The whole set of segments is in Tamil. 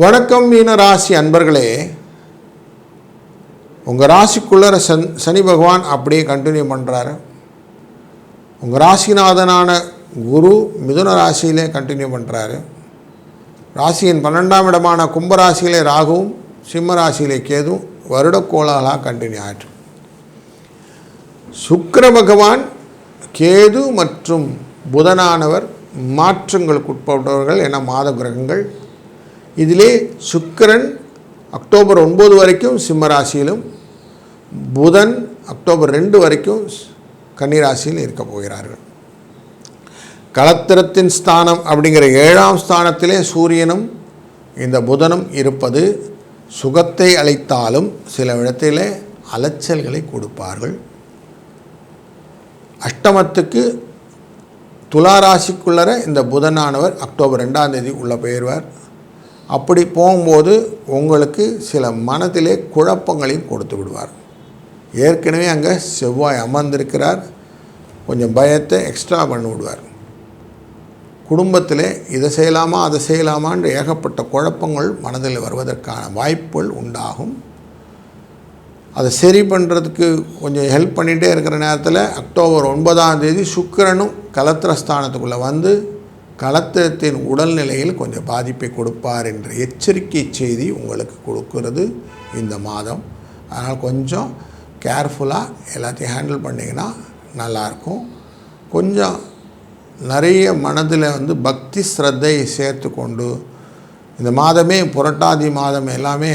வணக்கம் மீன ராசி அன்பர்களே. உங்கள் ராசிக்குள்ளே சனி பகவான் அப்படியே கண்டினியூ பண்ணுறாரு. உங்கள் ராசிநாதனான குரு மிதுன ராசியிலே கண்டினியூ பண்ணுறாரு. ராசியின் 12ஆம் இடமான கும்பராசியிலே ராகுவும் சிம்ம ராசியிலே கேதுவும் வருடக்கோளாக கண்டினியூ ஆயிற்று. சுக்கிர பகவான் கேது மற்றும் புதனானவர் மாற்றங்களுக்கு உட்பட்டவர்கள் என மாத கிரகங்கள். இதிலே சுக்கிரன் அக்டோபர் 9 வரைக்கும் சிம்ம ராசியிலும், புதன் அக்டோபர் 2 வரைக்கும் கன்னிராசியில் இருக்க போகிறார்கள். களத்திரத்தின் ஸ்தானம் அப்படிங்கிற 7ஆம் ஸ்தானத்திலே சூரியனும் இந்த புதனும் இருப்பது சுகத்தை அளித்தாலும் சில இடத்திலே அலைச்சல்களை கொடுப்பார்கள். அஷ்டமத்துக்கு துளாராசிக்குள்ளர இந்த புதனானவர் அக்டோபர் 2ஆம் தேதி உள்ள பெயர்வார். அப்படி போகும்போது உங்களுக்கு சில மனதிலே குழப்பங்களையும் கொடுத்து விடுவார். ஏற்கனவே அங்கே செவ்வாய் அமர்ந்திருக்கிறார், கொஞ்சம் பயத்தை எக்ஸ்ட்ரா பண்ணி விடுவார். குடும்பத்தில் இதை செய்யலாமா அதை செய்யலாமான்னு ஏகப்பட்ட குழப்பங்கள் மனதில் வருவதற்கான வாய்ப்புகள் உண்டாகும். அதை சரி பண்ணுறதுக்கு கொஞ்சம் ஹெல்ப் பண்ணிகிட்டே இருக்கிற நேரத்தில் அக்டோபர் 9ஆம் தேதி சுக்கிரனும் கலத்திரஸ்தானத்துக்குள்ளே வந்து கலத்திரத்தின் உடல்நிலையில் கொஞ்சம் பாதிப்பை கொடுப்பார் என்ற எச்சரிக்கை செய்தி உங்களுக்கு கொடுக்கிறது இந்த மாதம். அதனால் கொஞ்சம் கேர்ஃபுல்லாக எல்லாத்தையும் ஹேண்டில் பண்ணிங்கன்னா நல்லாயிருக்கும். கொஞ்சம் நிறைய மனதில் பக்தி ஸ்ரத்தையை சேர்த்து கொண்டு இந்த மாதமே புரட்டாதி மாதம் எல்லாமே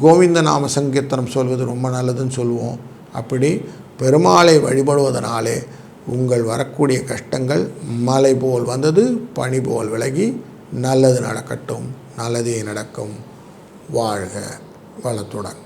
கோவிந்த நாம சங்கீர்த்தனம் சொல்வது ரொம்ப நல்லதுன்னு சொல்லுவோம். அப்படி பெருமாளை வழிபடுவதனாலே உங்கள் வரக்கூடிய கஷ்டங்கள் மலை போல் வந்தது பனி போல் விலகி நல்லது நடக்கட்டும், நல்லதே நடக்கும். வாழ்க வளத்துடன்.